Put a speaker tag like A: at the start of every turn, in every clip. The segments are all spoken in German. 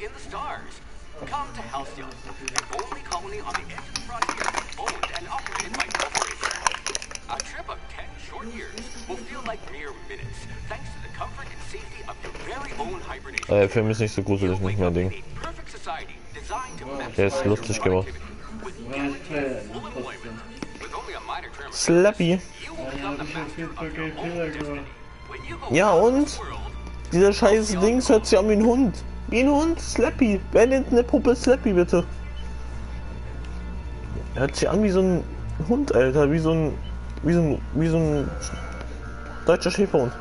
A: in the stars. Come to Halcyon, the only colony on the edge of the frontier, owned and operated by corporations. A trip of 10 short years will feel like mere minutes, thanks to the comfort and safety of your very own hibernation.
B: Der Film ist nicht so gruselig, nicht mehr Ding. Der ist lustig gemacht. Slappy. Ja und? Dieser scheiß Dings hört sich an wie ein Hund. Wie ein Hund, Slappy. Wer nennt eine Puppe Slappy, bitte? Hört sich an wie so ein Hund, Alter. Wie so ein deutscher Schäferhund.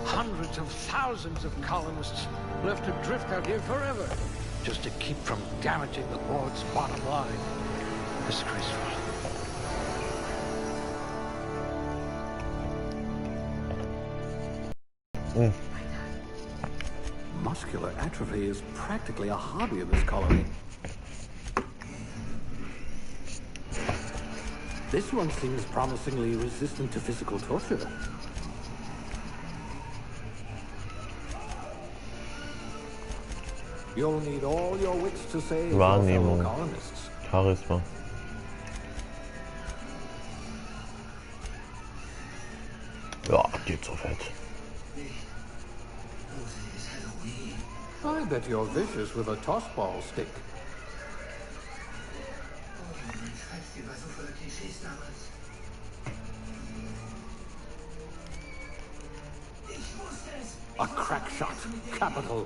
C: Hundreds of thousands of colonists left to drift out here forever, just to keep from damaging the board's bottom line. Disgraceful.
D: Muscular atrophy is practically a hobby in this colony. This one seems promisingly resistant to physical torture. You'll need all your wits to save your fellow colonists.
B: Charisma. Ja, geht so fett.
D: I bet you're vicious with a tossball stick. A crack shot. Capital.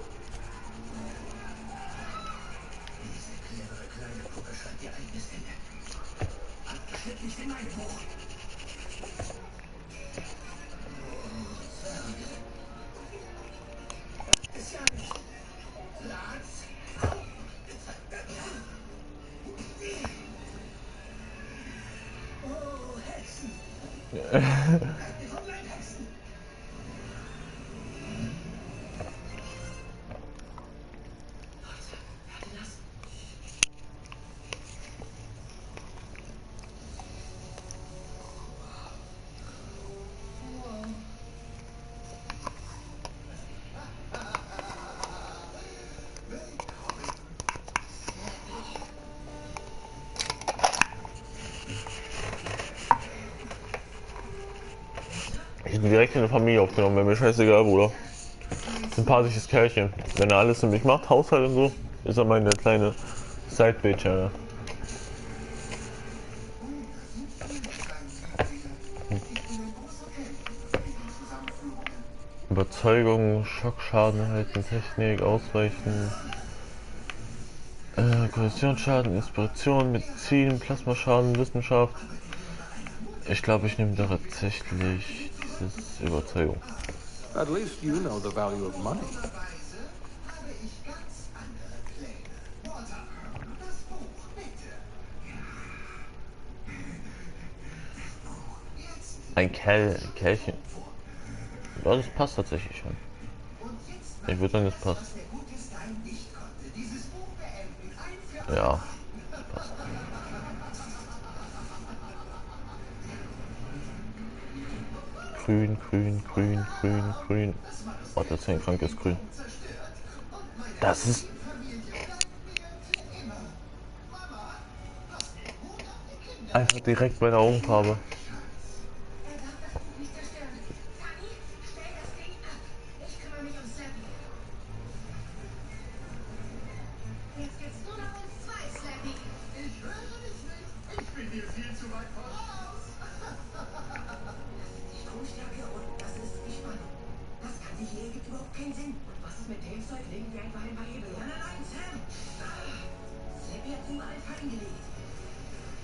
B: Ich bin direkt in eine Familie aufgenommen, wäre mir scheißegal, Bruder. Sympathisches Kerlchen. Wenn er alles für mich macht, Haushalt und so, ist er meine kleine Side-Bitch, Alter. Überzeugung, Schockschaden halten, Technik, Ausweichen, Kollisionsschaden, Inspiration, Medizin, Plasmaschaden, Wissenschaft. Ich glaube, ich nehme da tatsächlich dieses Überzeugung.
D: At least you know the value of money.
B: Ein Kerlchen. Ja, das passt tatsächlich schon. Ich würde sagen, das passt. Ja, das passt. Grün, grün, grün, grün, grün. Oh, das ist ein krankes Grün. Das ist... einfach direkt bei der Augenfarbe.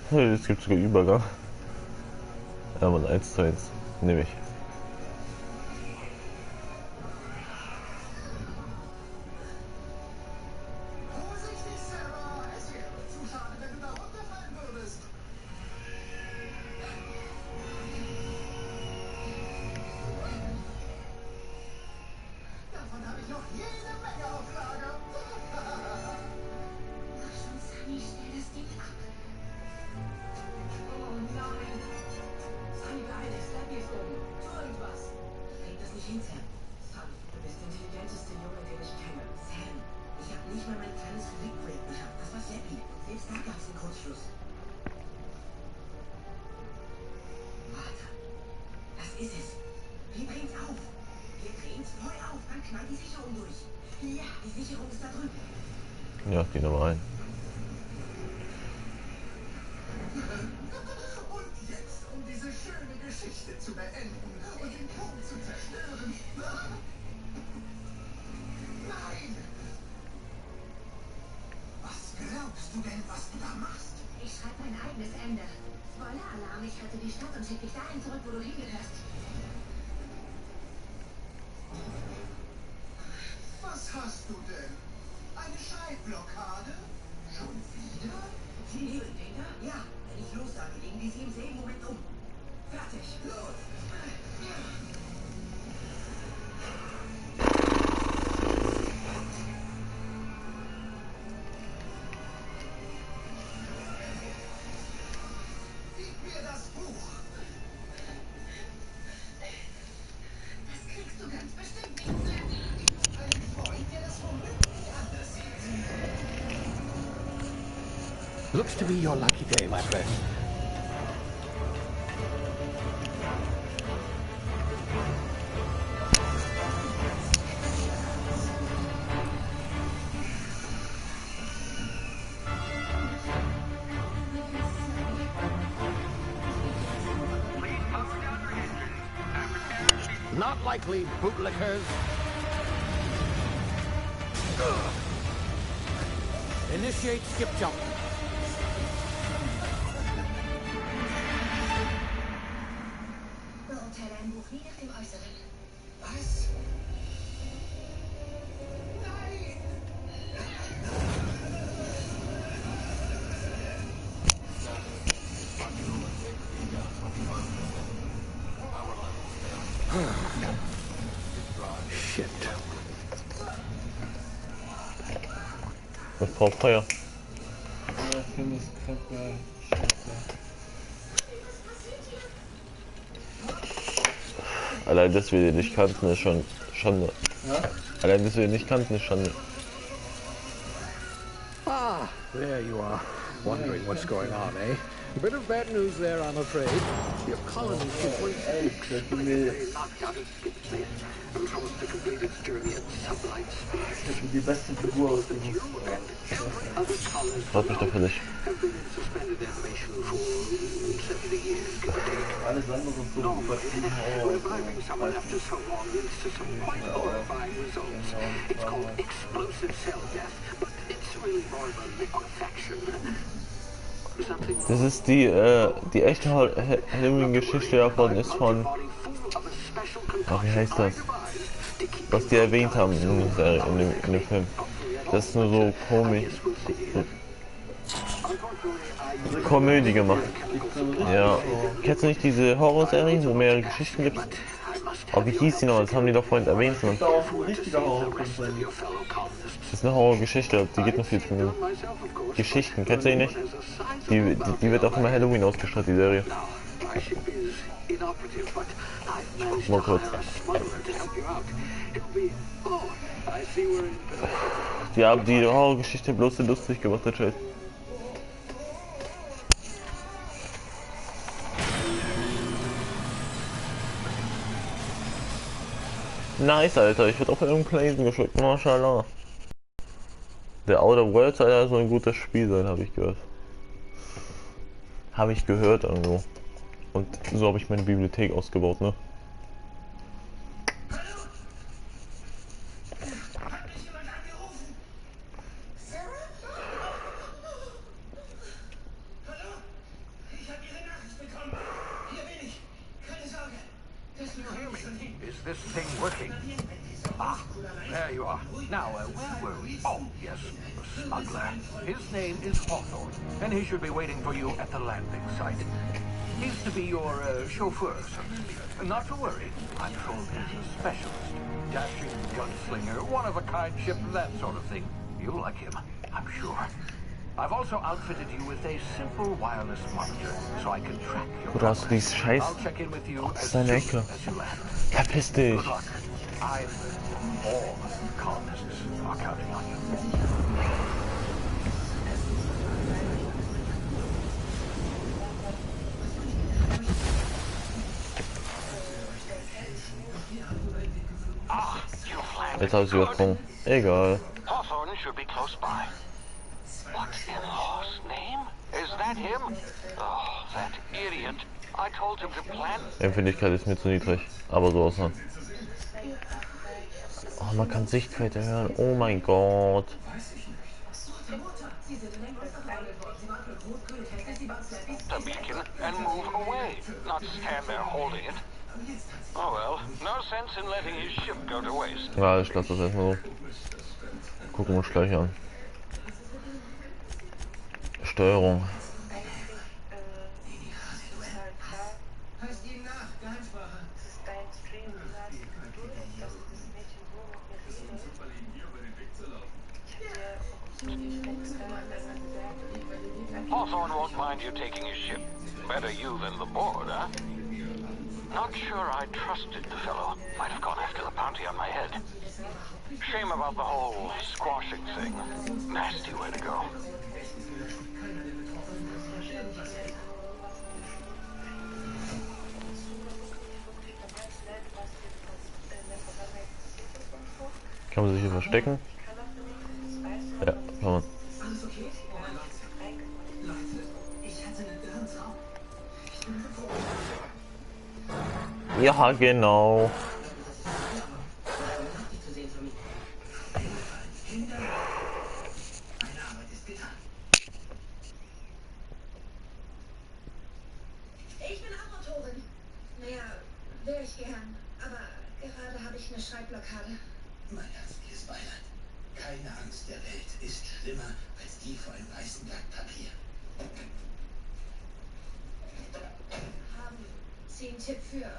B: Es gibt sogar Übergang. Ja, man, 1:1. Nehme ich.
E: Vorsichtig, Sarah! Es wäre zu schade, wenn du da runterfallen würdest. Davon habe ich noch jede Menge auf Lager.
F: Ach schon, Sunny, stell das Ding ab.
E: Oh nein! Sunny, beeil dich, bleib jetzt oben. Tu irgendwas.
F: Krieg das nicht hin, Sam.
E: Sunny, du bist der intelligenteste Junge, den ich kenne.
F: Sam, ich habe nicht mal mein kleines Physikprojekt geschafft. Das war Seppi. Selbst da gab's einen Kurzschluss. Warte. Das ist es. Wir bringen's auf. Wir drehen's voll auf. Dann knallt die Sicherung durch. Ja, die Sicherung ist da drüben.
B: Ja, die Nummer 1.
E: Und jetzt, um diese schöne Geschichte zu beenden und den Punkt zu zerstören. Nein! Was glaubst du denn, was du da machst?
F: Ich schreibe mein eigenes Ende. Spoiler-Alarm, ich rette die Stadt und schicke dich dahin zurück, wo du hingehörst.
E: Was hast du denn? Eine Schreibblockade? Schon wieder?
F: Sie nehmen den da? Ja, wenn ich lossage, legen die sie im selben Moment um. Fertig.
E: Los! Gib mir das Buch!
F: Das kriegst du ganz bestimmt nicht, Sammy.
E: Ein Freund, der das womöglich anders sieht.
C: Looks to be your lucky day, my friend.
A: Please power down your engines and prepare to
C: Not likely, bootlickers. Initiate skip jump.
F: Beurteile ein Buch nie nach dem Äußeren.
E: Was? Nein!
C: Shit.
B: Das braucht Feuer.
G: Ja, ich finde es kacke.
B: Allein, dass wir den nicht kannten, ist schon Schande.
G: Ja?
B: Allein, dass wir den nicht kannten, ist Schande.
C: Ah, there you are. Wondering what's going on, eh? A bit of bad news there, I'm afraid. Your colony should wait.
G: Ey, das tut mir. Ich hab mir die beste Figur ausgesucht.
B: Freut mich doch für dich.
G: Alles andere ist so übertrieben.
B: Das ist die echte Halloween-Geschichte davon ist von. Ach, wie heißt das? Was die erwähnt haben in dem Film. Das ist nur so komisch. Komödie gemacht. Ja. Kennst du nicht diese Horrorserien, wo mehrere Geschichten gibt? Oh, wie hieß die noch? Das haben die doch vorhin erwähnt.
G: Das ist auch ein richtiger Horrorfilm sein.
B: Das ist eine Horrorgeschichte, die geht noch 40 Minuten. Geschichten, kennst du die nicht? Die wird auch immer Halloween ausgestrahlt, die Serie. Mal kurz. Die haben die Horrorgeschichte bloß so lustig gemacht, der Scheiß. Nice, Alter, ich werd auch in irgendeinem Plazen geschickt, mashallah. Der Outer Worlds, Alter, soll ein gutes Spiel sein, habe ich gehört. Habe ich gehört irgendwo. Und so habe ich meine Bibliothek ausgebaut, ne?
E: Hat mich jemand angerufen? Sarah? Hallo?
C: smuggler. His name is Hawthorne, and he should be waiting for you at the landing site. He's to be your chauffeur, so to speak. Not to worry, I'm told he's a specialist. Dashing gunslinger, one-of-a-kind ship, that sort of thing. You'll like him, I'm sure. I've also outfitted you with a simple wireless monitor, so I can track your
B: Oder hast du dieses Scheiß
C: I'll check in with you
B: aus
C: as
B: deiner
C: soon
B: Ecke?
C: as you land.
B: Verpiss dich!
C: Good luck. All the colonists are counting on you. Ah, you flagged.
B: Jetzt habe ich sie übersprungen. Egal.
C: Hawthorne should be close by. What in Haw's name? Is that him? Oh, that idiot. I told him to plant.
B: Empfindlichkeit ist mir zu niedrig. Aber sowas von. Oh, man kann Sichtweite hören. Oh mein Gott.
C: The beacon and move away, not stand there holding it. Oh well, no sense in letting his ship go to waste.
B: Ja, ich lasse das erstmal so. Gucken wir uns gleich an. Steuerung.
F: Heißt ihm nach, Geheimsprache.
C: Hawthorne won't mind you taking his ship. Better you than the board, huh? Not sure I trusted the fellow. Might have gone after the bounty on my head. Shame about the whole squashing thing. Nasty way to go.
B: Kann man sich hier verstecken? Ja, kann man.
F: Alles okay? Oh mein Gott. Leute, ich hatte einen irren Traum. Ich bin geflogen.
B: Ja, genau.
F: Zu sehen für mich. Meine Arbeit ist getan.
H: Ich bin auch Autorin. Naja, wäre ich gern. Aber gerade habe ich eine Schreibblockade.
E: Mein herzliches Beileid. Keine Angst der Welt ist schlimmer als die vor einem weißen Blatt Papier.
H: Haben Sie einen Tipp für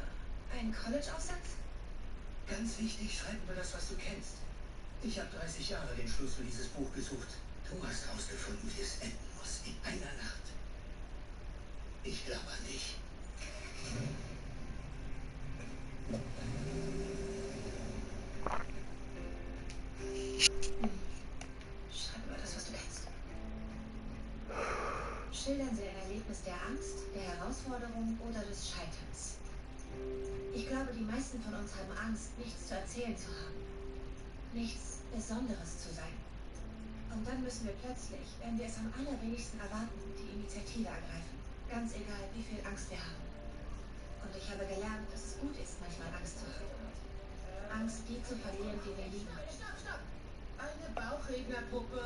H: einen College-Aufsatz?
E: Ganz wichtig, schreib über das, was du kennst. Ich habe 30 Jahre den Schluss für dieses Buch gesucht. Du hast herausgefunden, wie es enden muss in einer Nacht. Ich glaube an dich.
H: Schreib über das, was du kennst. Schildern Sie ein Erlebnis der Angst, der Herausforderung oder des Scheiterns. Ich glaube, die meisten von uns haben Angst, nichts zu erzählen zu haben. Nichts Besonderes zu sein. Und dann müssen wir plötzlich, wenn wir es am allerwenigsten erwarten, die Initiative ergreifen. Ganz egal, wie viel Angst wir haben. Und ich habe gelernt, dass es gut ist, manchmal Angst zu haben. Angst, die zu verlieren, die wir lieben.
F: Stopp! Eine Bauchrednerpuppe.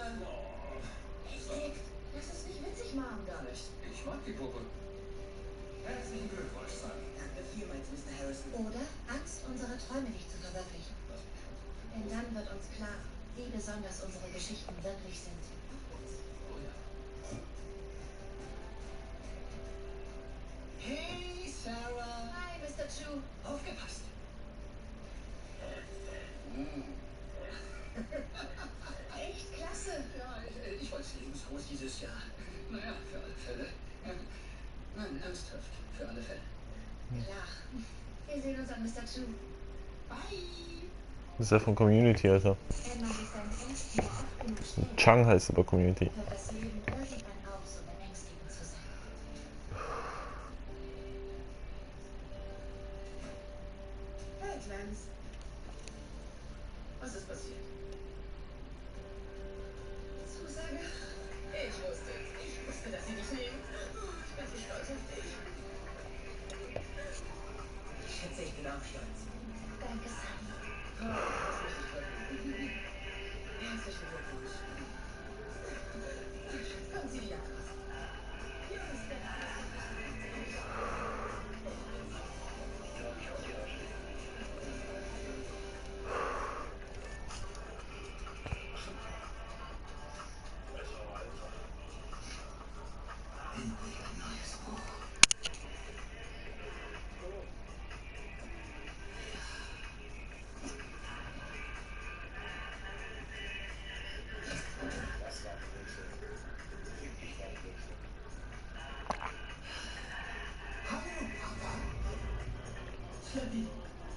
H: Nick, lass es nicht witzig machen.
F: Gar nicht. Ich mag die Puppe. Herzlichen Glückwunsch, Son. Danke vielmals, Mr. Harrison.
H: Oder Angst, unsere Träume nicht zu verwirklichen. Denn dann wird uns klar, wie besonders unsere Geschichten wirklich sind.
F: Hey, Sarah.
H: Hi, Mr. Chu.
F: Aufgepasst.
H: Echt klasse.
F: Ja, ich wollte Lebenshaus dieses Jahr. Naja, für alle Fälle. Nein, ernsthaft. Für alle Fälle.
H: Klar. Wir sehen uns an, Mr. Chu.
F: Bye.
B: Das ist ja von Community, Alter.
H: Wenn man sich seinen Ängsten oft genug stellt,
B: Chang heißt aber Community.
H: wird das Leben irgendwann auch so beängstigend zu sein.
F: Hey, Clarence. Was ist passiert?
H: Zusage?
F: Ich wusste, dass sie dich nehmen. Ich bin so stolz auf dich. Ich schätze, ich bin auch stolz.
H: Danke, Sam.
F: Herzlichen Glückwunsch. Kommen Sie wieder raus.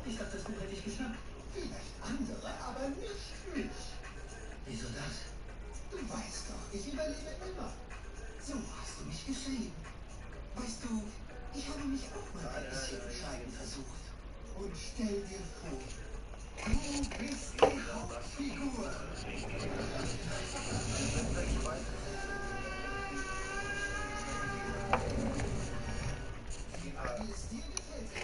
E: Ich dachte, das Buch hätte ich geschnappt. Vielleicht andere, aber nicht mich. Wieso das? Du weißt doch, ich überlebe immer. So hast du mich geschrieben. Weißt du, ich habe mich auch mal ein bisschen im Schreiben versucht. Und stell dir vor, du bist die Hauptfigur. Wie es dir gefällt.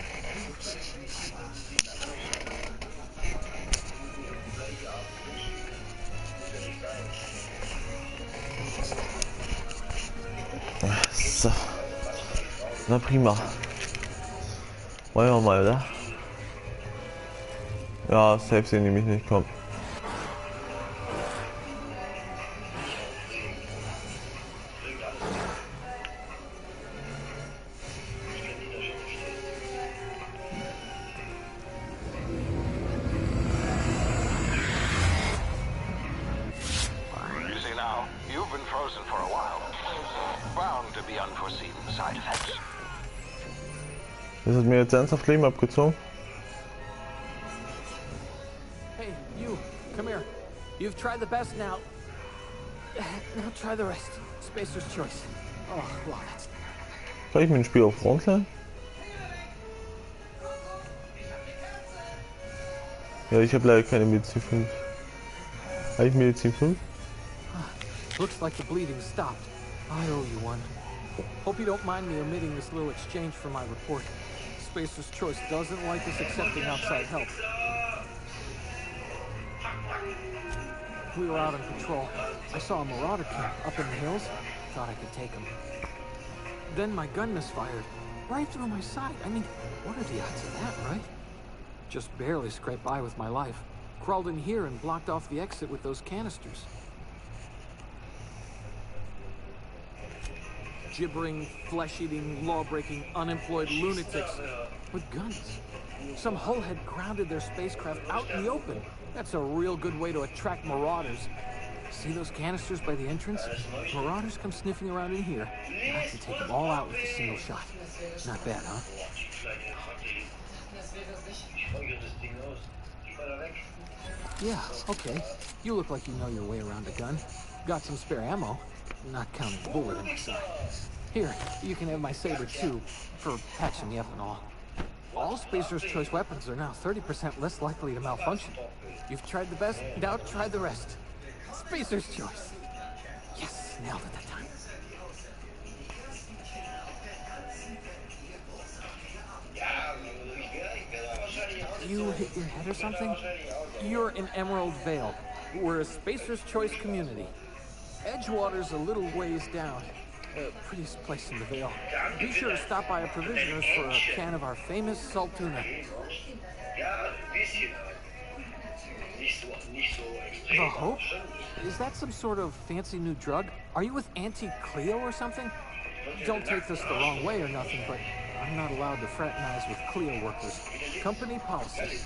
B: So. Na prima. Wollen wir mal, oder? Ja, safe sehen die mich nicht kommen.
C: You see now, you've been frozen for a while. Bound to be unforeseen side effects.
B: Das hat mir jetzt ernsthaft Leben abgezogen.
I: Hey, you, come here. You've tried the best now. Now try the rest. Spacer's choice. Oh, wow, that's...
B: Soll ich mir ein Spiel auf Frontline? Ja, ich habe leider keine Medizin 5. Habe ich Medizin 5?
I: Looks like the bleeding stopped. I owe you one. Hope you don't mind me omitting this little exchange for my report. Spacer's choice doesn't like us accepting outside help. We were out on patrol. I saw a marauder camp up in the hills. Thought I could take him. Then my gun misfired. Right through my side. I mean, what are the odds of that, right? Just barely scraped by with my life. Crawled in here and blocked off the exit with those canisters. Gibbering, flesh-eating, law-breaking, unemployed lunatics with guns. Some hullhead grounded their spacecraft out in the open. That's a real good way to attract marauders. See those canisters by the entrance? Marauders come sniffing around in here. I can take them all out with a single shot. Not bad, huh? Yeah, okay. You look like you know your way around a gun. Got some spare ammo. Not counting the bullet in my side. Here, you can have my saber too, for patching me up and all. All Spacer's choice weapons are now 30% less likely to malfunction. You've tried the best, now try the rest. Spacer's choice. Yes, nailed it that time. You hit your head or something? You're in Emerald Vale. We're a Spacer's choice community. Edgewater's a little ways down. Prettiest place in the Vale. Be sure to stop by a provisioner's for a can of our famous salt tuna. The Hope? Is that some sort of fancy new drug? Are you with Auntie Cleo or something? Don't take this the wrong way or nothing, but I'm not allowed to fraternize with Cleo workers. Company policy.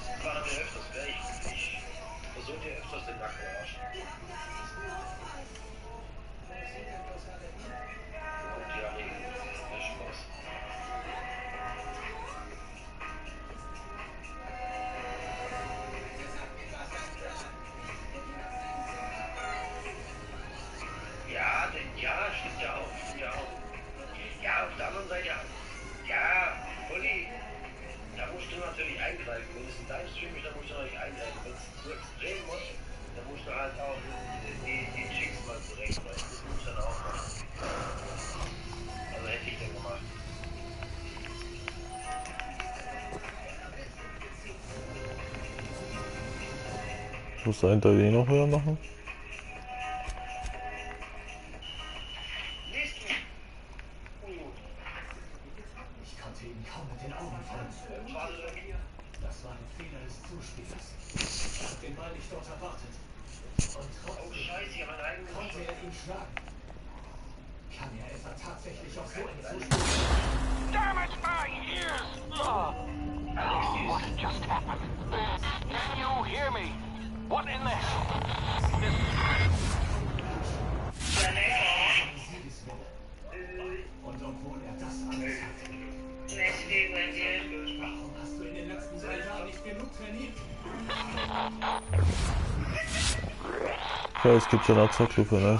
B: Ich muss eindeutig noch höher machen.
E: Ich konnte ihn kaum mit den Augen folgen. Das war ein Fehler des Zuspielers. Ich habe den Ball nicht dort erwartet. Und trotzdem konnte er ihn schlagen. Kann er etwa tatsächlich auf so ein Zuspiel?
C: Damn it, my ears! What just happened? Can you hear me? What in the hell?
E: Und obwohl er das alles hat, warum hast du in den letzten 2 Jahren nicht
B: Okay, es gibt so eine Zeitlupe, ne?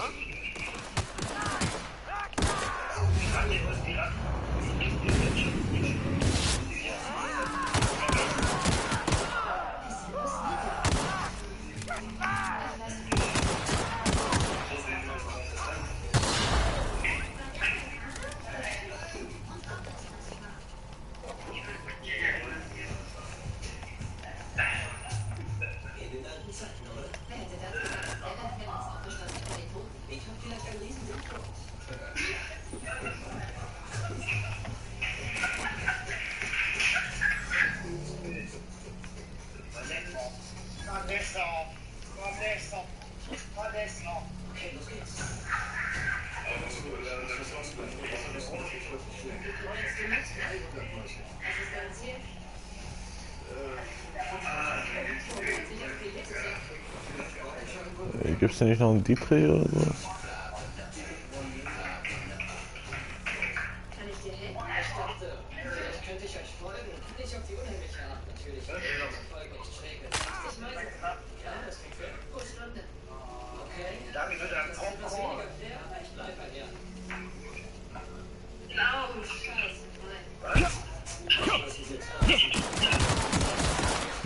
B: Gibt's denn nicht noch einen Dietrich oder so?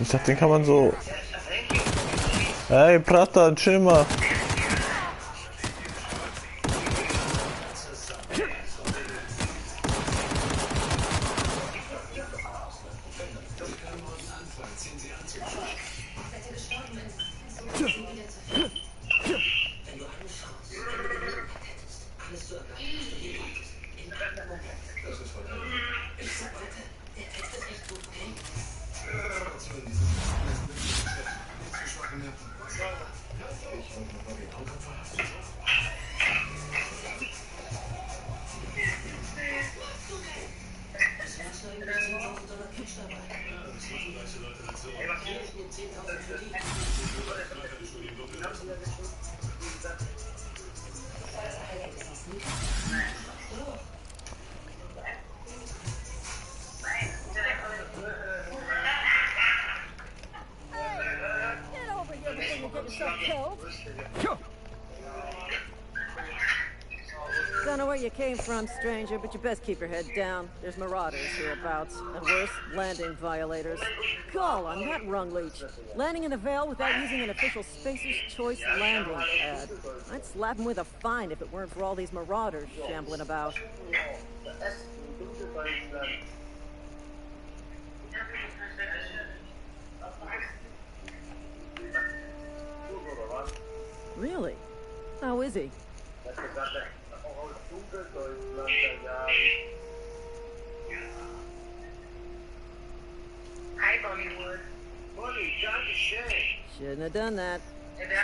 B: Ich dachte, den kann man so... Hey, Prata, chill mal.
J: Don't know where you came from, stranger, but you best keep your head down. There's marauders hereabouts, and worse, landing violators. Gall on that rung leech. Landing in the Vale without using an official Spacer's Choice landing pad. I'd slap him with a fine if it weren't for all these marauders shambling about. Really? How is he?
K: Hi, Bollywood. Buddy,
J: Shouldn't have done that.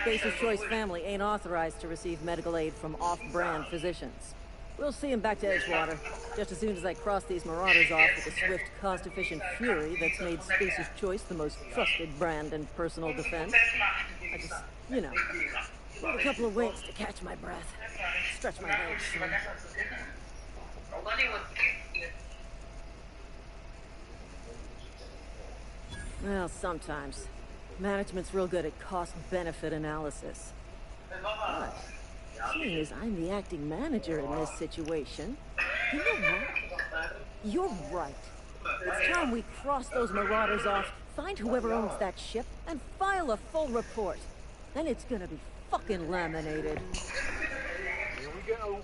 J: Spacer's Choice family ain't authorized to receive medical aid from off-brand physicians. We'll see him back to Edgewater, just as soon as I cross these marauders off with the swift, cost-efficient fury that's made Spacer's Choice the most trusted brand in personal defense. I just, you know, need a couple of winks to catch my breath. Stretch my legs, son. Well, sometimes. Management's real good at cost-benefit analysis. But, seeing as I'm the acting manager in this situation, you know what? You're right. It's time we cross those marauders off, find whoever owns that ship, and file a full report. Then it's gonna be fucking laminated.
C: Here we go.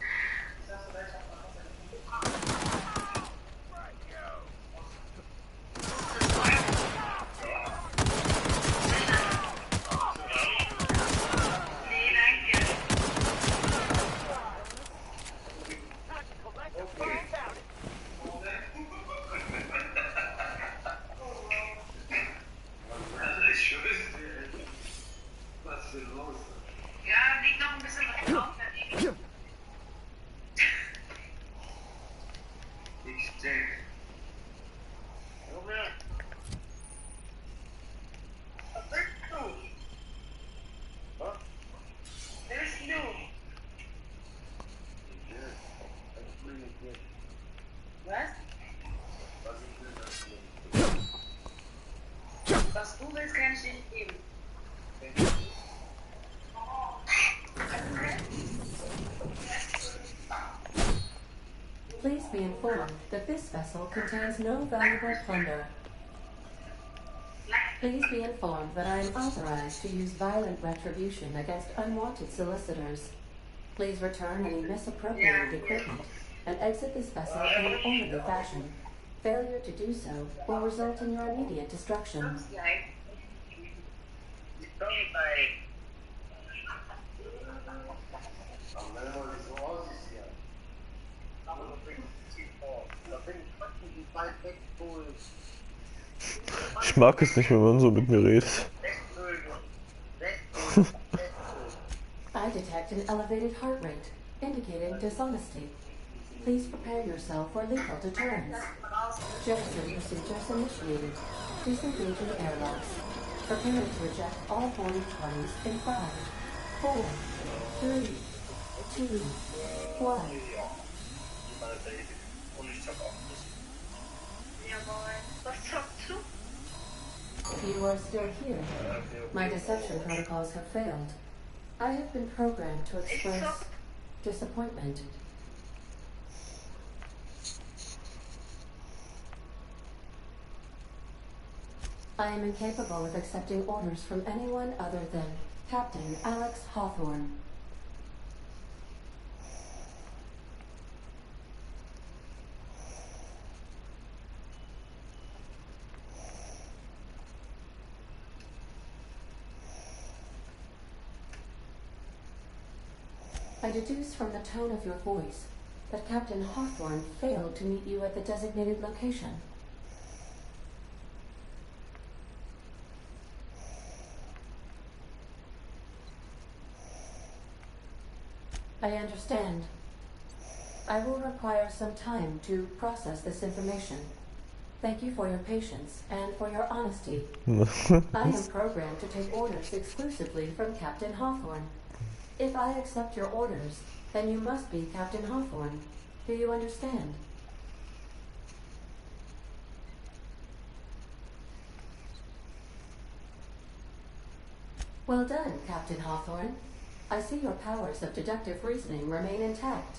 K: Was du willst, kann ich dir nicht geben.
L: Please be informed that this vessel contains no valuable plunder. Please be informed that I am authorized to use violent retribution against unwanted solicitors. Please return any misappropriated equipment and exit this vessel in an orderly fashion. Failure to do so will result in your immediate destruction.
B: Ich mag es nicht, wenn man so mit mir redet.
L: I detect an elevated heart rate, indicating dishonesty. Please prepare yourself for lethal deterrence. Jettison procedures initiated. Disengaging airlocks. Preparing to eject all 4020s in 5, 4, 3, 2, 1. You are still here. My deception protocols have failed. I have been programmed to express disappointment. I am incapable of accepting orders from anyone other than Captain Alex Hawthorne. I deduce from the tone of your voice that Captain Hawthorne failed to meet you at the designated location. I understand. I will require some time to process this information. Thank you for your patience and for your honesty. I am programmed to take orders exclusively from Captain Hawthorne. If I accept your orders, then you must be Captain Hawthorne. Do you understand? Well done, Captain Hawthorne. I see your powers of deductive reasoning remain intact.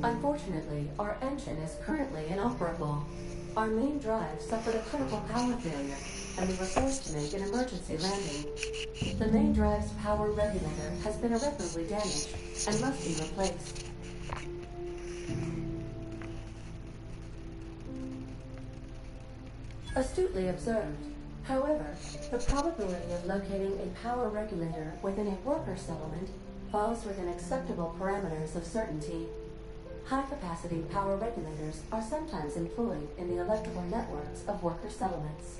L: Unfortunately, our engine is currently inoperable. Our main drive suffered a critical power failure, and we were forced to make an emergency landing. The main drive's power regulator has been irreparably damaged and must be replaced. Astutely observed. However, the probability of locating a power regulator within a worker settlement falls within acceptable parameters of certainty. High-capacity power regulators are sometimes employed in the electrical networks of worker settlements.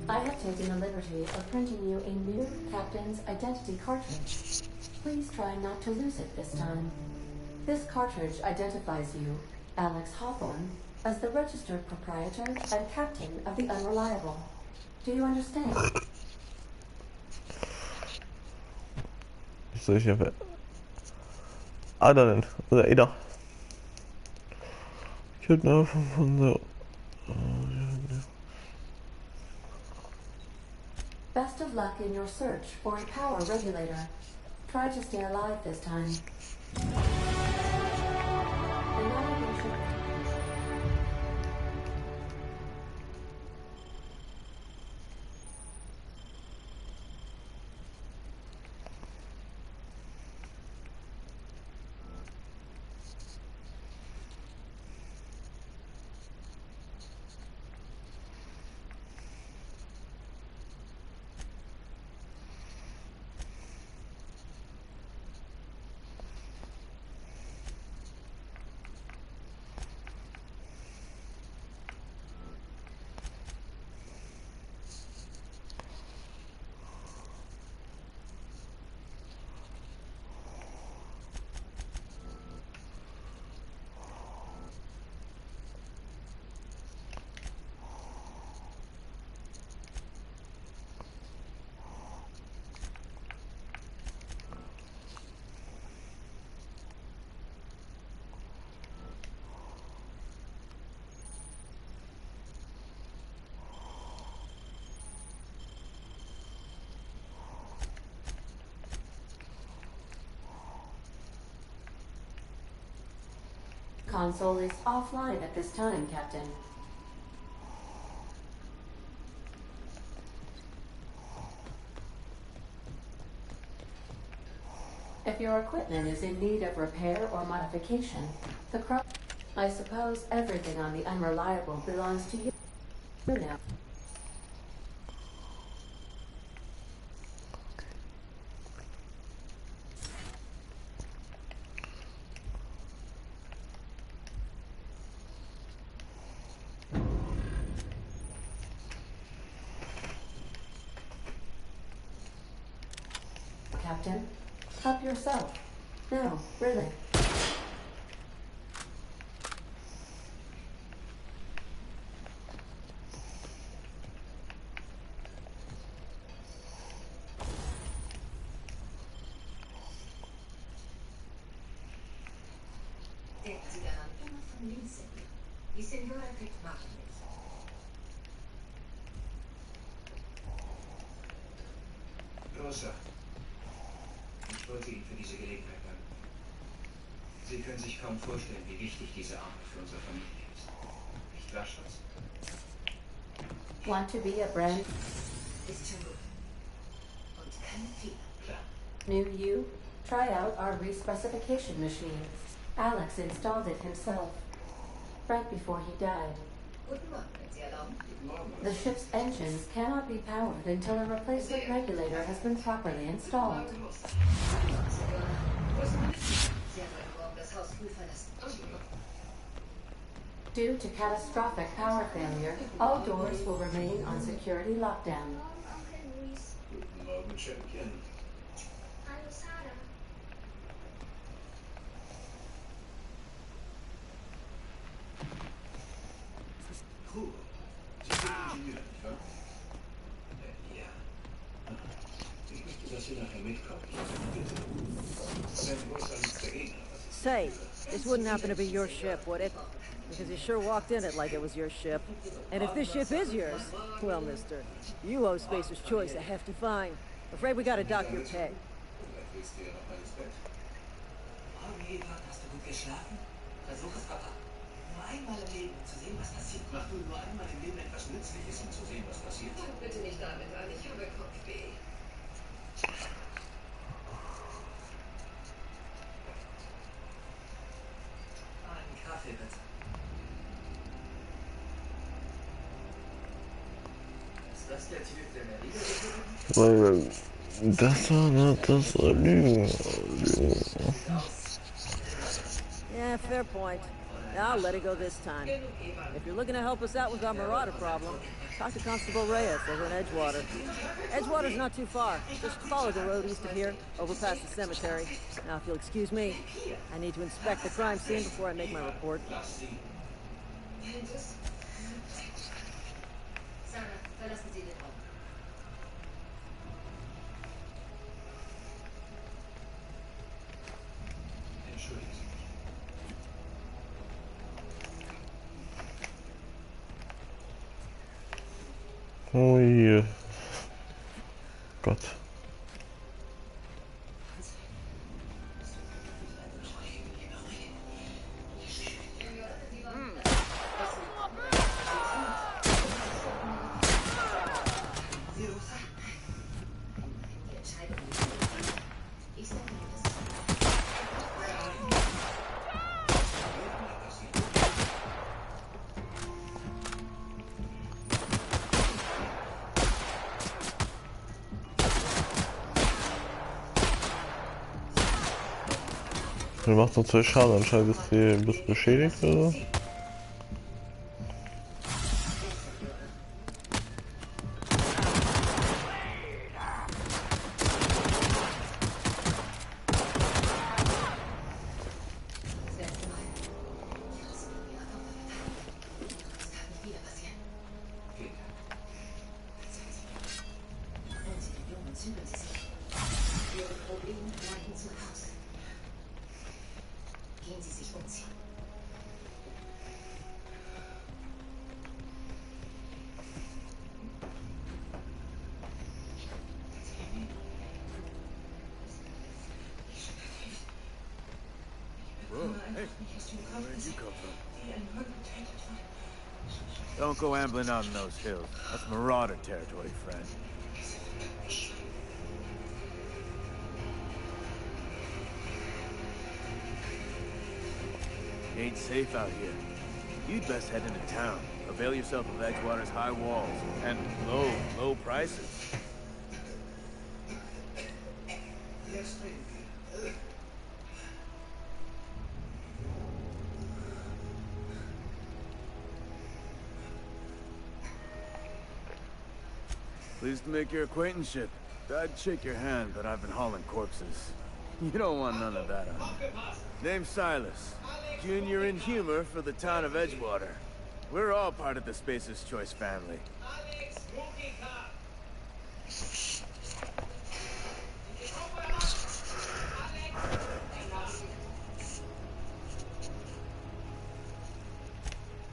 L: I have taken the liberty of printing you a new captain's identity cartridge. Please try not to lose it this time. This cartridge identifies you, Alex Hawthorne, as the registered proprietor and captain of the Unreliable. Do you understand?
B: Soll ich einfach... Ah, da denn. Oder Ada. Kidnapper von der...
L: Best of luck in your search for a power regulator. Try to stay alive this time. console is offline at this time, Captain. If your equipment is in need of repair or modification, I suppose everything on the Unreliable belongs to you now. Captain, help yourself. No, really.
H: Denken Sie daran, immer von links senden. Die Senora kriegt Marken mit.
E: Rosa, ich wollte Ihnen für diese Gelegenheit danken. Sie können sich kaum vorstellen, wie wichtig diese Arbeit für unsere Familie ist. Nicht wahr, Schatz?
L: Want to be a brand
H: Ist schon gut. Und keine Fehler.
E: Klar.
L: new you? Try out our respecification machine. Alex installed it himself, right before he died.
H: Guten Morgen, wenn Sie erlauben.
L: The ship's engines cannot be powered until a replacement regulator has been properly installed.
H: Senora, wo ist meine Fliege? Sie hat heute Morgen das Haus früh verlassen.
L: Due to catastrophic power failure, all doors will remain on security lockdown.
E: Guten Morgen, Champion.
H: Hallo, Sarah.
E: Cool. Sie sind Ingenieur, nicht wahr? Ja. Ich möchte, dass Sie nachher mitkommen. Bitte. Sam Rosa nichts dagegen, aber sie ist
J: Say, this wouldn't happen to be your ship, would it? Because you sure walked in it like it was your ship. And if this ship is yours, well, mister, you owe Spacer's Choice a hefty fine. Afraid we gotta dock your pay.
E: Vielleicht willst du ja noch mal ins Bett.
F: Morgen, Eva, hast du gut geschlafen? Versuch es, Papa. Nur einmal im Leben, um zu sehen, was passiert.
E: Mach du nur einmal im Leben etwas Nützliches, um zu sehen, was passiert.
H: Fang bitte nicht damit an, ich habe Kopfweh.
F: Einen Kaffee, bitte. Ist das der Typ, der mir wieder
B: Das war nicht das Lügen.
J: Yeah, fair point. I'll let it go this time. If you're looking to help us out with our marauder problem, talk to Constable Reyes over in Edgewater. Edgewater's not too far. Just follow the road east of here, over past the cemetery. Now, if you'll excuse me, I need to inspect the crime scene before I make my report.
H: Sarah, verlassen Sie den Raum.
E: Entschuldigen Sie mich.
B: Ui. Gott.
H: Die Entscheidung liegt. Ich sage Ihnen das.
B: Du machst noch 2 Schaden, anscheinend ist die ein bisschen beschädigt oder so.
H: Das letzte Mal. Ich lasse Ihnen Ihre Tochter verteidigen. Das kann nicht wieder passieren.
E: Vielen Dank.
H: Verzeihen Sie mir. Holen Sie den Jungen, zügeln Sie sich. Ihre Probleme bleiben zu Hause. Gehen Sie sich umziehen.
M: Whoa, hey, where'd you come from? Don't go ambling out in those hills. That's marauder territory, friend. Ain't safe out here. You'd best head into town. Avail yourself of Edgewater's high walls and low prices. Pleased to make your acquaintanceship. I'd shake your hand, but I've been hauling corpses. You don't want none of that on you. Name's Silas. Junior in humor for the town of Edgewater. We're all part of the Spacer's Choice family.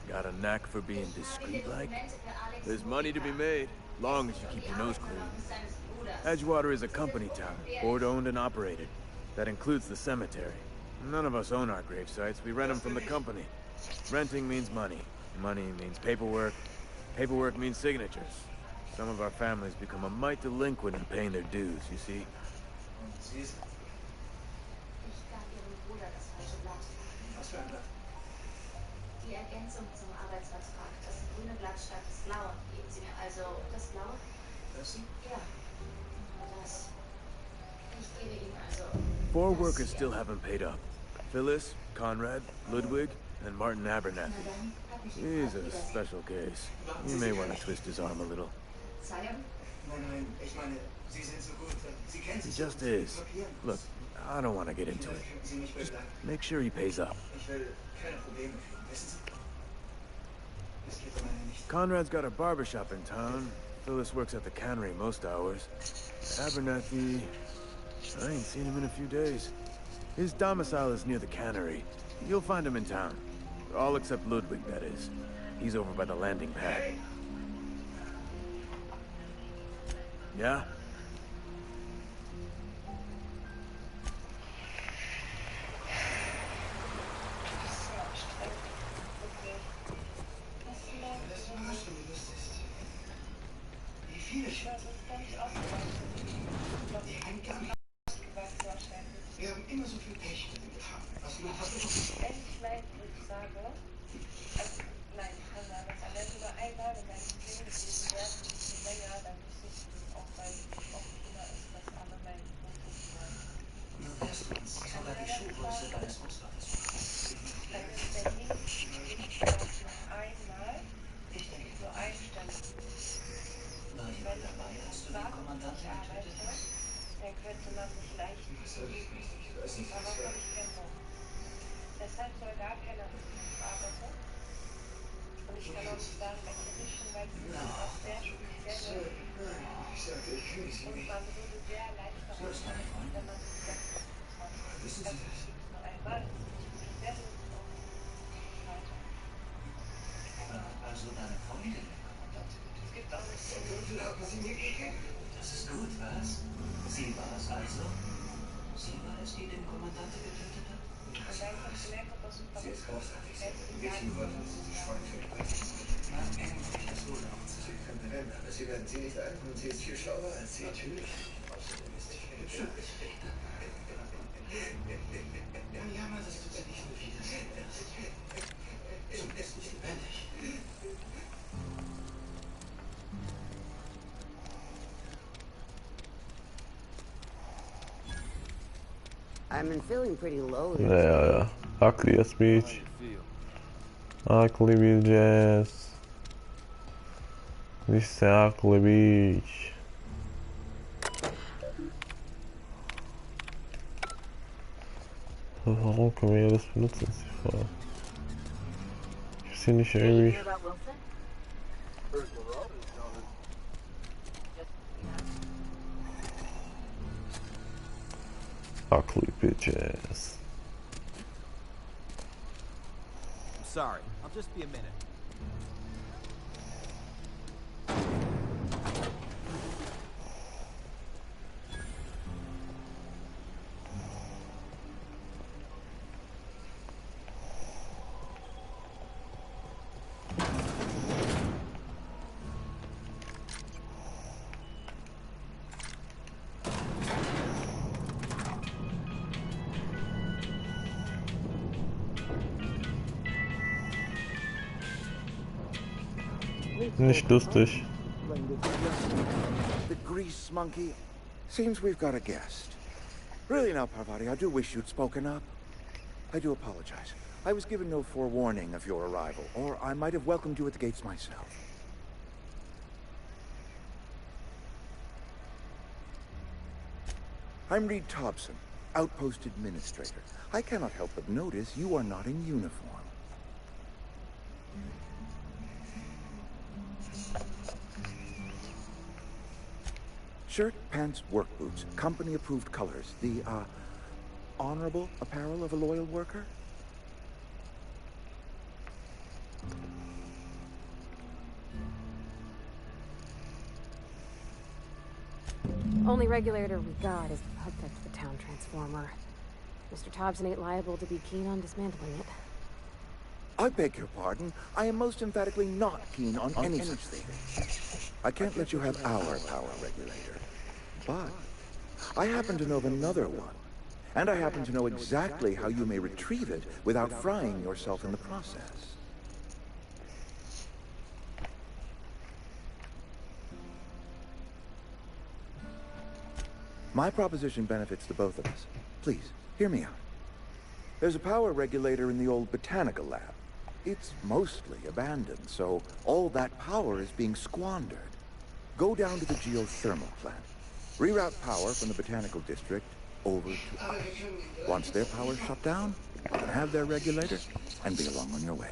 M: Got a knack for being discreet-like? There's money to be made, long as you keep your nose clean. Edgewater is a company town, board-owned and operated. That includes the cemetery. None of us own our grave sites, we rent them from the company. Renting means money. Money means paperwork. Paperwork means signatures. Some of our families become a mite delinquent in paying their dues, you see?
H: Die Ergänzung zum Arbeitsvertrag. Das grüne Blatt statt des blauen. Geben Sie mir also das blaue? Das? Ja. Das. Ich gebe Ihnen also.
M: 4 workers still haven't paid up. Phyllis, Conrad, Ludwig, and Martin Abernathy. He's a special case. You may want to twist his arm a little. He just is. Look, I don't want to get into it. Just make sure he pays up. Conrad's got a barbershop in town. Phyllis works at the cannery most hours. Abernathy... I ain't seen him in a few days. His domicile is near the cannery. You'll find him in town. All except Ludwig, that is. He's over by the landing pad. Yeah?
E: Wir haben immer so viel Pech mit dem Gefahren. Was du hast du
N: Nein, das wäre sogar einmal, wenn deine Pläne gewesen wären, ein bisschen länger, dann müsstest du auch, weil es oft immer ist, dass alle meine Fotos wollen.
E: Nur wärst du uns sogar die Schuhgröße deines Musters.
N: Dann ist der Link nur einmal, nur einstellen.
E: War jemand dabei, als du den Kommandanten getötet hast?
N: Dann könnte man sich leicht darauf habe ich keinen Bock. Deshalb soll gar keiner arbeiten. Und ich kann auch nicht sagen, welche Richtung, weil es ist auch sehr speziell. Und man würde sehr leicht darauf kommen, wenn man die ganze Zeit macht. Das ist nur einmal. Sehr gut.
E: Also deine Freundin, Kommandantin.
N: Es gibt auch nicht so.
E: Haben sie mir gegeben? Das ist gut, was? Sie war es also? Sie war es, die den Kommandanten getötet hat? Sie ist großartig. Wissen wollte, dass sie Schweinfeld bringt. Man kennt sich das wohl auch. Sie könnte rennen, aber sie werden sie nicht ein und sie ist viel schlauer als sie. Natürlich. Außerdem ist sie hübsch. Jammer, dass du sie nicht so wiedersehen wirst. Zumindest nicht lebendig.
J: I've been feeling pretty low.
B: Ja. Ugly Beach. Ugly Beaches. This is Ugly Beach. Warum können wir das benutzen, ist die Frage. Ich sehe nicht irgendwie. Ugly bitches.
O: I'm sorry. I'll just be a minute.
B: Nicht lustig.
P: The grease monkey. Seems we've got a guest. Really now, Parvati, I do wish you'd spoken up. I do apologize. I was given no forewarning of your arrival, or I might have welcomed you at the gates myself. I'm Reed Thompson, Outpost Administrator. I cannot help but notice you are not in uniform. Shirt, pants, work boots, company-approved colors. The, honorable apparel of a loyal worker?
Q: Only regulator we got is hooked up to the town transformer. Mr. Thompson ain't liable to be keen on dismantling it.
P: I beg your pardon. I am most emphatically not keen on any such thing. I can't let you have our power regulator. But I happen to know of another one. And I happen to know exactly how you may retrieve it without frying yourself in the process. My proposition benefits the both of us. Please, hear me out. There's a power regulator in the old botanical lab. It's mostly abandoned, so all that power is being squandered. Go down to the geothermal plant. Reroute power from the botanical district over to us. Once their power's shut down, you can have their regulator and be along on your way.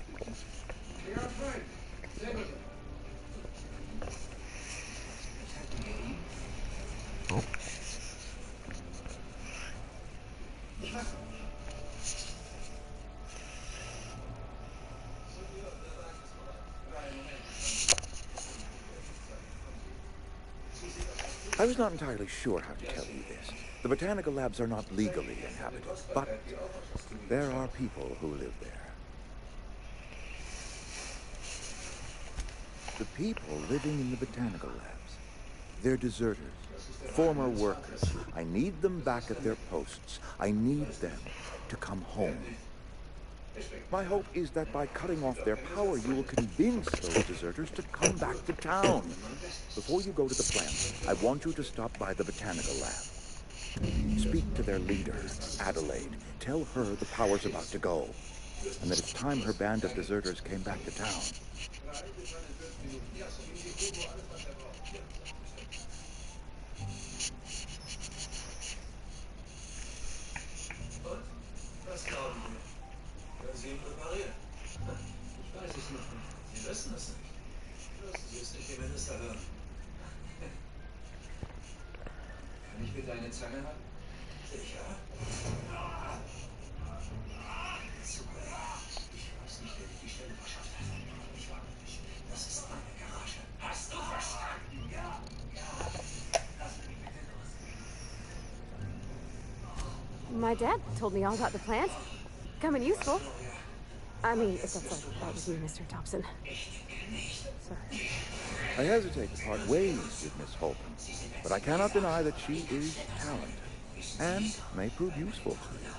B: Oh.
P: I was not entirely sure how to tell you this. The botanical labs are not legally inhabited, but there are people who live there. The people living in the botanical labs, they're deserters, former workers. I need them back at their posts. I need them to come home. My hope is that by cutting off their power, you will convince those deserters to come back to town. Before you go to the plant, I want you to stop by the botanical lab. Speak to their leader, Adelaide. Tell her the power's about to go, and that it's time her band of deserters came back to town.
E: Sie ihn präparieren? Ich weiß es noch nicht. Sie wissen es nicht. Lassen Sie es nicht die Minister hören. Kann ich bitte eine Zange haben? Sicher? Super. Ich weiß nicht, wer dir die Stelle verschafft hat. Ich war nicht. Das ist meine Garage. Hast du verstanden? Ja. Lass mich bitte los.
Q: My dad told me all about the plant. Come in useful. I mean, if that's all right with you, Mr. Thompson. Sorry.
P: I hesitate to part ways with Miss Holcomb, but I cannot deny that she is talented and may prove useful to you.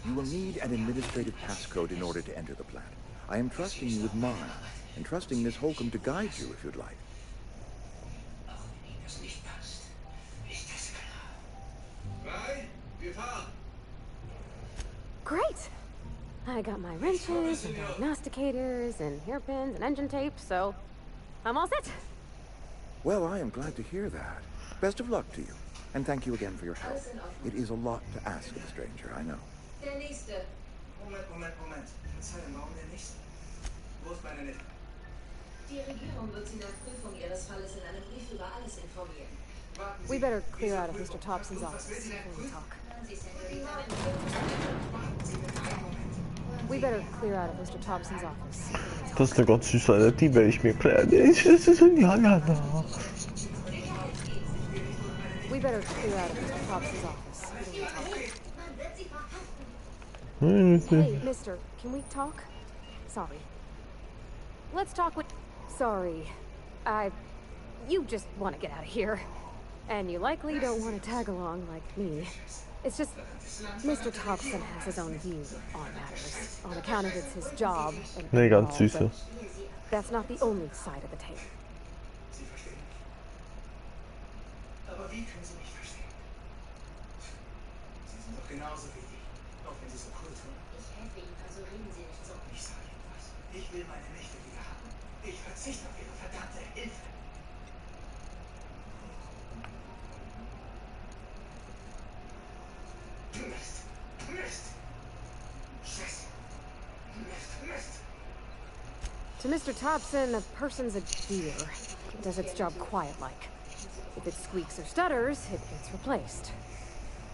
P: You will need an administrative passcode in order to enter the plant. I am trusting you with mine, and trusting Miss Holcomb to guide you if you'd like.
Q: Great! I got my wrenches and diagnosticators and hairpins and engine tape, so I'm all set.
P: Well, I am glad to hear that. Best of luck to you, and thank you again for your help. It is a lot to ask of a stranger, I know.
F: Der nächste.
E: Moment. Verzeihung, warum der nächste? Wo ist meine Neffe?
H: Die Regierung wird Sie nach Prüfung Ihres Falles in einem Brief über alles informieren.
Q: We better clear out of Mr. Thompson's office before we talk. We better clear out of Mr. Thompson's office.
B: Das ist eine ganz süße, die werde ich mir klären. Das ist ein Jana.
Q: We better clear out of Mr. Thompson's office before we talk. Hey, mister, can we talk? Sorry. Let's talk with... Sorry. You just want to get out of here. And you likely don't want to tag along like me. It's just, Mr. Thompson has his own view on matters, on account of it's his job.
B: Nee, ganz süße.
Q: that's not the only side of the tale.
E: Sie verstehen mich. Aber wie können Sie mich verstehen? Sie sind doch genauso wie ich. Auch wenn Sie so cool tun.
H: Ich helfe Ihnen, also reden Sie nicht so.
E: Ich sage Ihnen was. Ich will meine Nächte wieder haben. Ich verzichte auf Ihre verdammte Hilfe. Mist. Mist. Scheiße. Mist. Mist.
Q: To Mr. Thompson, a person's a gear. It does its job quiet-like. If it squeaks or stutters, it gets replaced.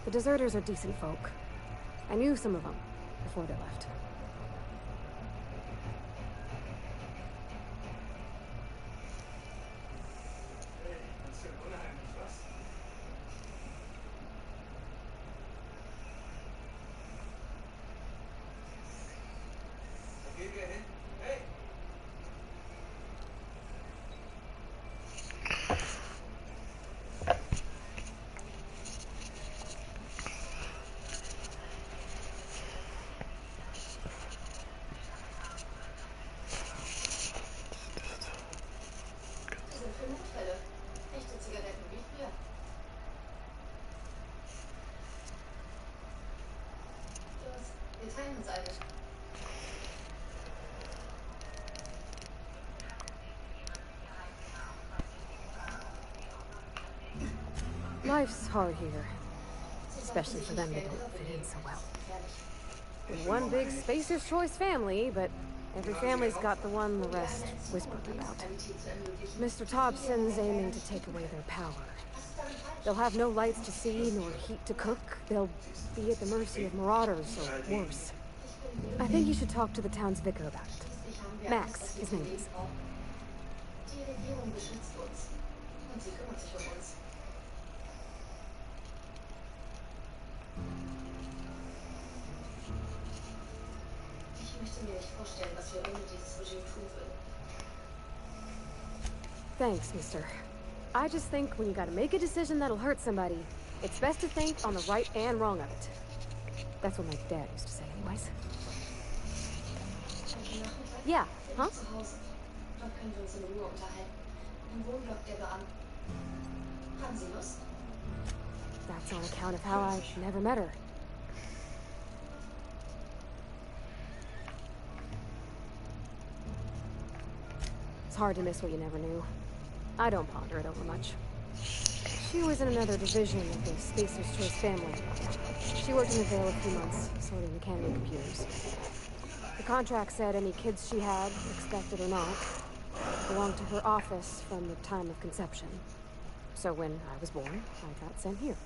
Q: The deserters are decent folk. I knew some of them before they left.
E: Hey, ganz schön unheimlich, was? Wo gehen wir hin? Hey!
H: Die sind für Notfälle. Echte Zigaretten wie früher. Los, wir teilen uns eine.
Q: Life's hard here, especially for them that don't fit in so well. We're one big Spacer's Choice family, but every family's got the one the rest whisper about. Mr. Thompson's aiming to take away their power. They'll have no lights to see, nor heat to cook. They'll be at the mercy of marauders, or worse. I think you should talk to the town's vicar about it. Max, his name is.
H: Die Regierung beschützt uns. Und sie kümmert sich um uns. Ich möchte mir nicht vorstellen, was wir ohne dieses Regime tun würden.
Q: Thanks, mister. I just think when you gotta make a decision that'll hurt somebody, it's best to think on the right and wrong of it. That's what my dad used to say anyways. Yeah, huh?
H: Zu Hause. Dort können wir uns in Ruhe unterhalten. Im Wohnblock der Beamten. Haben Sie Lust?
Q: That's on account of how I never met her. It's hard to miss what you never knew. I don't ponder it over much. She was in another division of the Spacer's Choice family. She worked in the Vale a few months, sorting mechanical computers. The contract said any kids she had, expected or not, belonged to her office from the time of conception. So when I was born, I got sent here.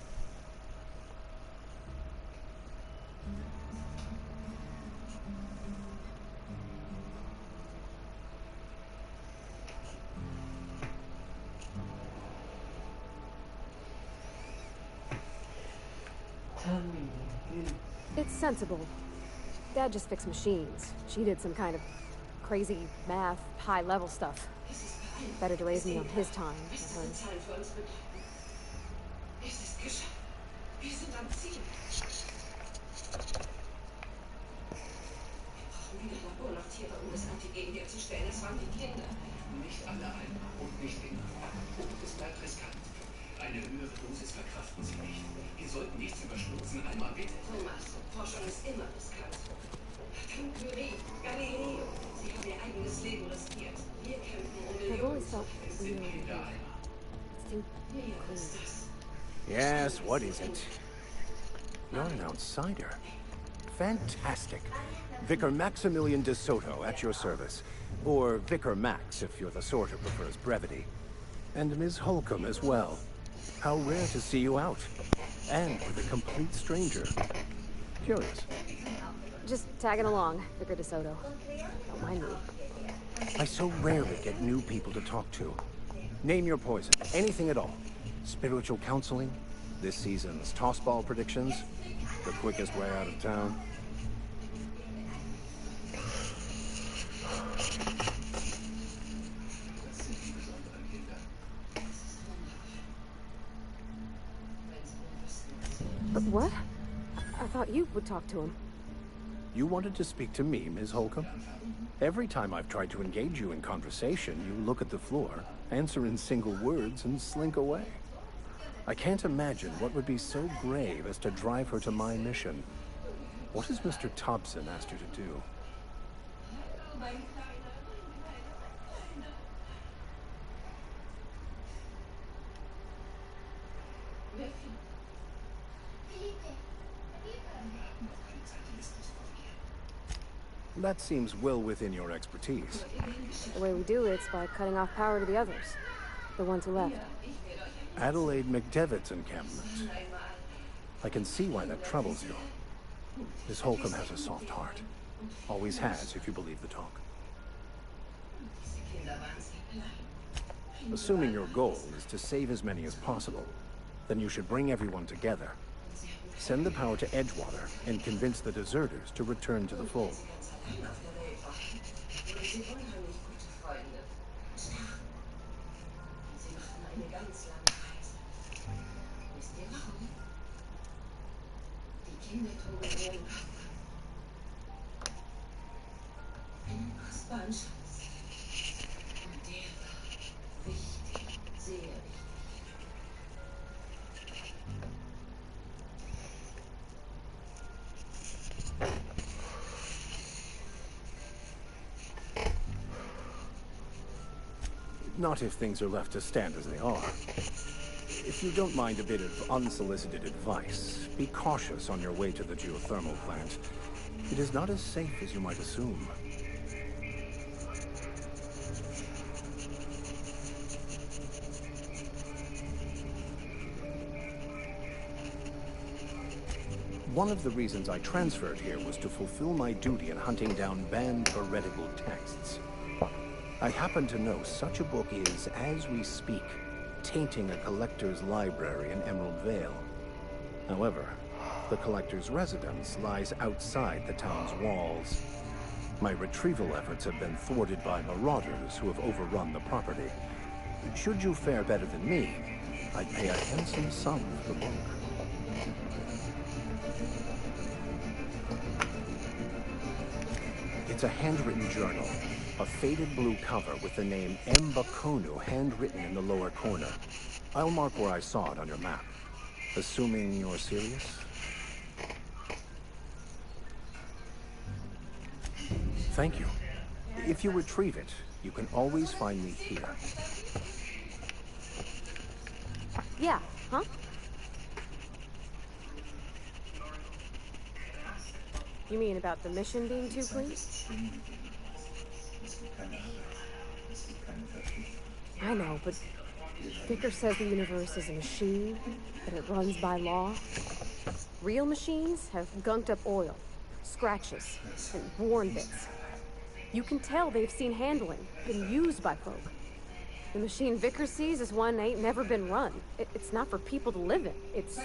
Q: It's sensible. Dad just fixed machines. She did some kind of crazy math, high-level stuff. Better to raise me on his time than hers.
F: Es ist geschafft. Wir sind am Ziel. Wir brauchen wieder Labortiere, um das Antigen herzustellen. Es waren die Kinder.
E: Nicht alle einmal und nicht immer. Es bleibt riskant. Eine höhere Dosis verkraften Sie nicht. Wir sollten nichts überstürzen. Einmal bitte.
F: Thomas, Forschung ist immer riskant. Curie, Galileo, sie haben ihr eigenes Leben riskiert. Wir kämpfen um
Q: I've
F: Millionen.
Q: always felt really it's too cool.
P: Yes, what is it? You're an outsider. Fantastic. Vicar Maximilian de Soto at your service. Or Vicar Max, if you're the sort who prefers brevity. And Ms. Holcomb as well. How rare to see you out. And with a complete stranger. Curious.
Q: Just tagging along, Vicar de Soto. Don't mind me.
P: I so rarely get new people to talk to. Name your poison. Anything at all. Spiritual counseling? This season's tossball predictions? The quickest way out of town?
Q: But what? I thought you would talk to him.
R: You wanted to speak to me, Ms. Holcomb? Every time I've tried to engage you in conversation, you look at the floor, answer in single words, and slink away. I can't imagine what would be so grave as to drive her to my mission. What has Mr. Thompson asked you to do? That seems well within your expertise.
Q: The way we do it's by cutting off power to the others, the ones who left.
R: Adelaide McDevitt's encampment. I can see why that troubles you. Miss Holcomb has a soft heart. Always has, if you believe the talk. Assuming your goal is to save as many as possible, then you should bring everyone together. Send the power to Edgewater and convince the deserters to return to the fold. Not if things are left to stand as they are. If you don't mind a bit of unsolicited advice, be cautious on your way to the geothermal plant. It is not as safe as you might assume. One of the reasons I transferred here was to fulfill my duty in hunting down banned heretical texts. I happen to know such a book is, as we speak, tainting a collector's library in Emerald Vale. However, the collector's residence lies outside the town's walls. My retrieval efforts have been thwarted by marauders who have overrun the property. Should you fare better than me, I'd pay a handsome sum for the book. It's a handwritten journal. A faded blue cover with the name M. Bakunu handwritten in the lower corner. I'll mark where I saw it on your map. Assuming you're serious? Thank you. If you retrieve it, you can always find me here.
Q: Yeah, huh? You mean about the mission being too clean? I know, but Vicker says the universe is a machine, that it runs by law. Real machines have gunked up oil, scratches, and worn bits. You can tell they've seen handling, been used by folk. The machine Vicker sees is one that ain't never been run. It's not for people to live in. It's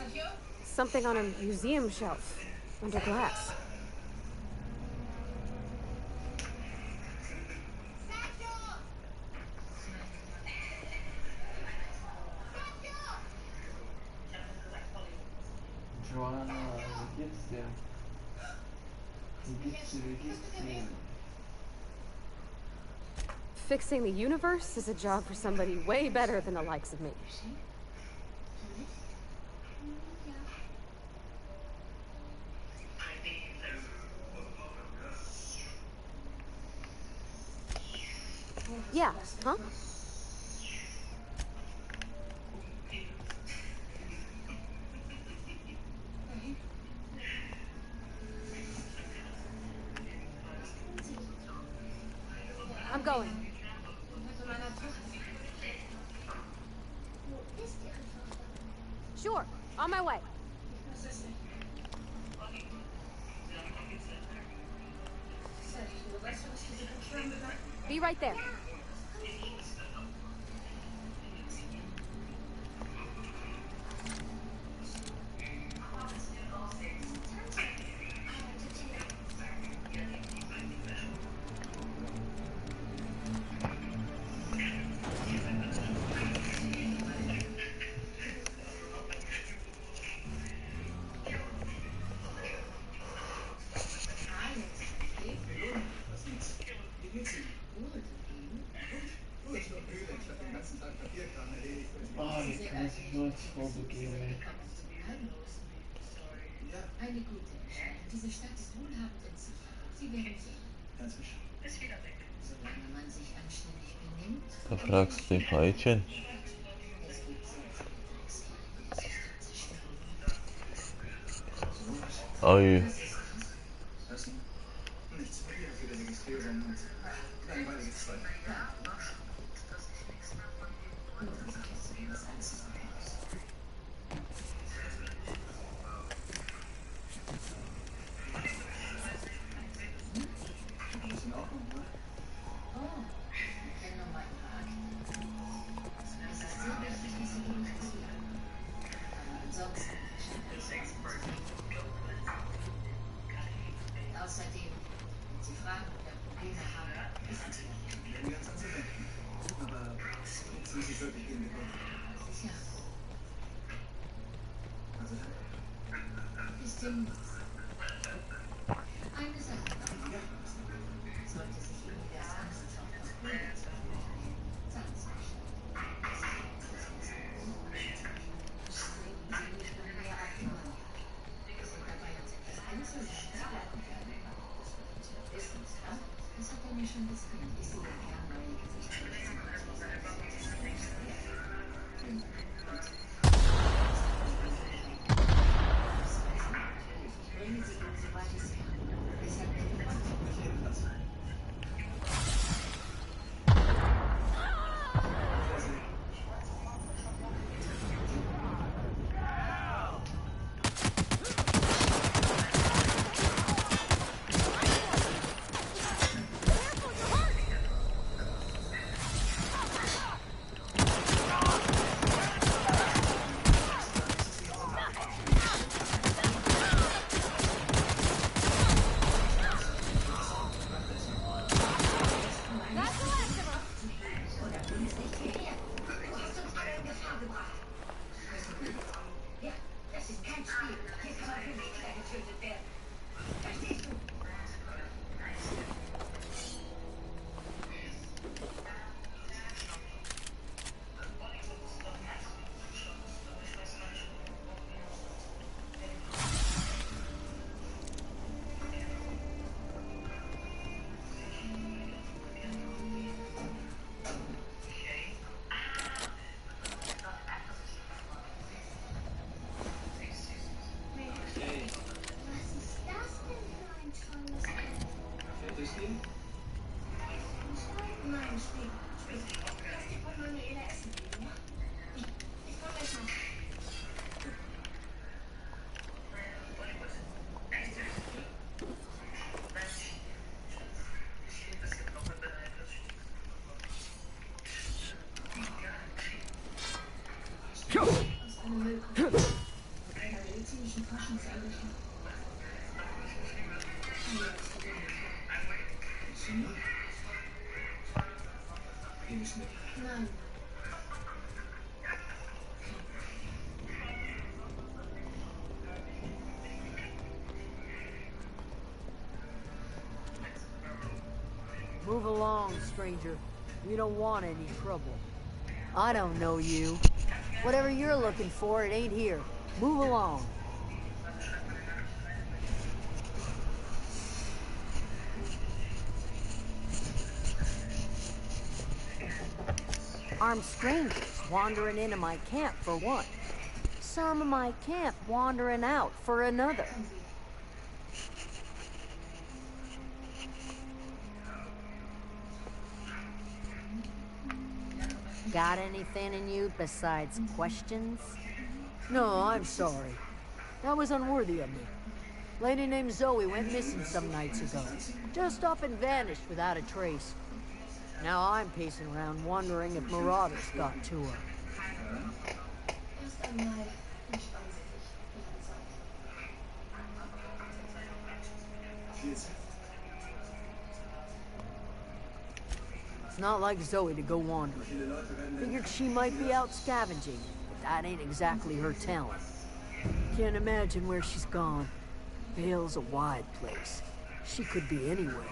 Q: something on a museum shelf, under glass.
G: Joanna, wie geht's dir? Wie geht's dir?
Q: Fixing the universe is a job for somebody way better than the likes of me. Yeah, huh? I'm going. Sure, on my way. Be right there.
G: vorbegeben.
H: Eine gute Entscheidung. Diese Stadt ist wohlhabend und sicher. Sie werden sehen. Ist wieder weg. Solange man sich anständig benimmt.
B: Da fragst du die Falschen.
H: Es gibt so viele Dreckskerle, die das System zerstören.
B: Oi.
E: Was denn? Nichts mehr für die Registrierung und langweiliges Zeug. Was Einziges. Ist in Ordnung, oder?
H: Oh, wir kennen noch mal ein paar Akten. Es ist sehr wichtig, dass Sie die nicht berühren. Aber ansonsten scheint alles in Ordnung zu sein. Außerdem, wenn Sie Fragen oder Probleme haben, wissen Sie ja.
E: Ich bin ganz anzuwenden. Aber jetzt sind Sie wirklich gegen den Kopf.
H: Sicher.
E: Also dann.
H: Bis demnächst. Eine Sache noch. Sollte sich irgendwer Angst vor Verfolgung zu vermelden, sagen Sie Bescheid. Denken Sie nicht noch mehr auf die Mann. Wir sind dabei, uns etwas einzuladen. Wissen Sie, das hat er mir schon gesagt. Ich sehe gern neue Gesichter. Ich bringe Sie hin, soweit ich Sie kann. Deshalb bitte Nein, später. Lass die von Manuela essen gehen, ja? Ich komme gleich nach. Aus einem Müllcontainer. Einer medizinischen Forschungseinrichtung. Nein.
J: Move along, stranger. We don't want any trouble. I don't know you. Whatever you're looking for, it ain't here. Move along. Armed strangers wandering into my camp for one. Some of my camp wandering out for another. Got anything in you besides questions? No, I'm sorry. That was unworthy of me. Lady named Zoe went missing some nights ago. Just up and vanished without a trace. Now I'm pacing around wondering if marauders got to her.
H: Erst einmal entspannen Sie sich. Ihre Zeit.
J: It's not like Zoe to go wandering. Figured she might be out scavenging, but that ain't exactly her talent. Can't imagine where she's gone. Vale's a wide place. She could be anywhere.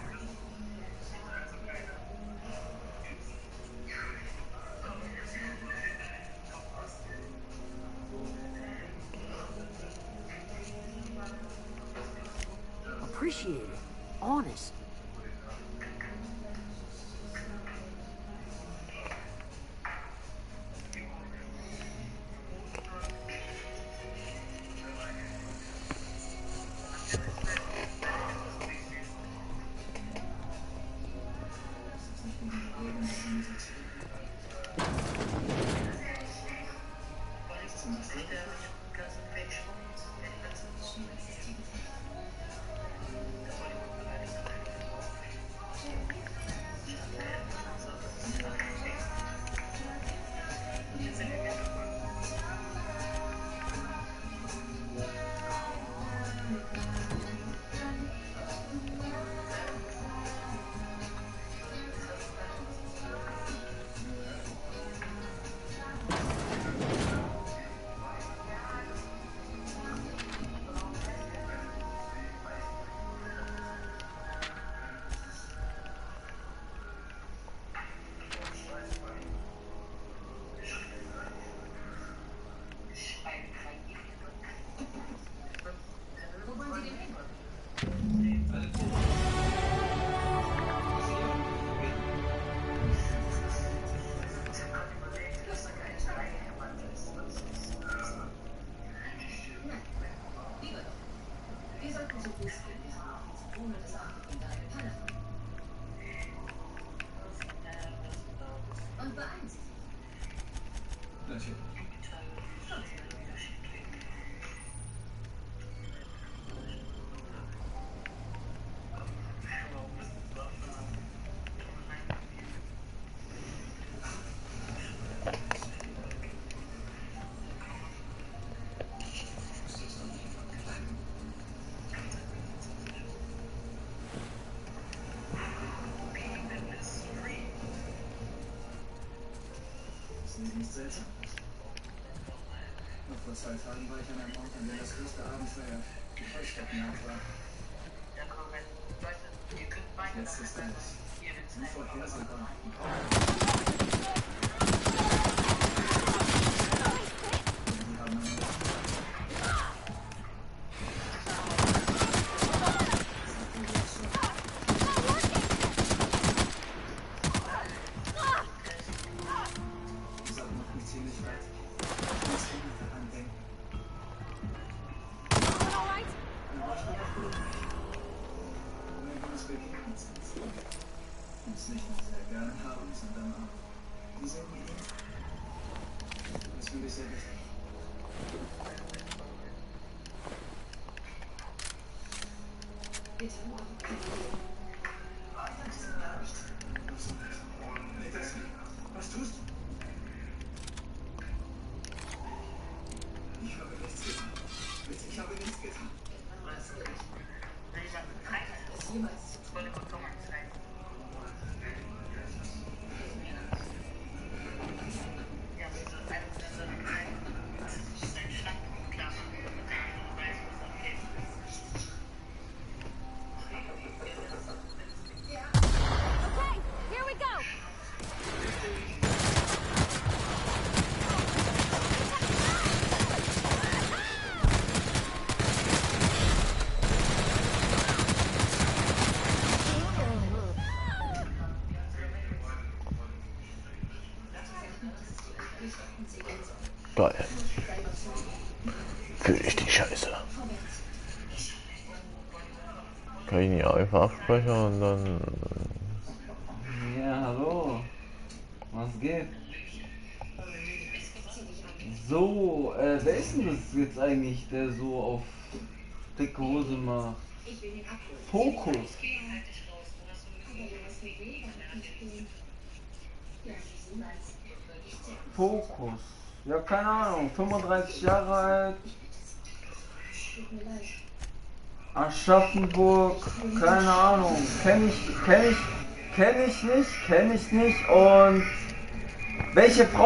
H: Und beeilst.
E: Natürlich. Nicht seltsam. Noch vor 2 Tagen war ich an einem Ort, an dem das größte Abenteuer die Heuschreckenjagd war. Jetzt ist alles unvorhersehbar. Die haben uns nicht nur sehr gerne haben, sondern auch diese Idee. Das finde ich sehr wichtig.
H: Bitte.
E: Was tust du? Ich habe nichts getan. Bitte, ich habe nichts getan.
H: Das jemals zu tun.
B: Geil. Fühl ich die Scheiße. Kann ich nicht einfach absprechen und dann...
G: Ja, hallo. Was geht? So, wer ist denn das jetzt eigentlich, der so auf dicke Hose macht? Fokus. Fokus. Ja, keine Ahnung. 35 Jahre alt. Aschaffenburg. Keine Ahnung. Kenn ich nicht. Und welche Frau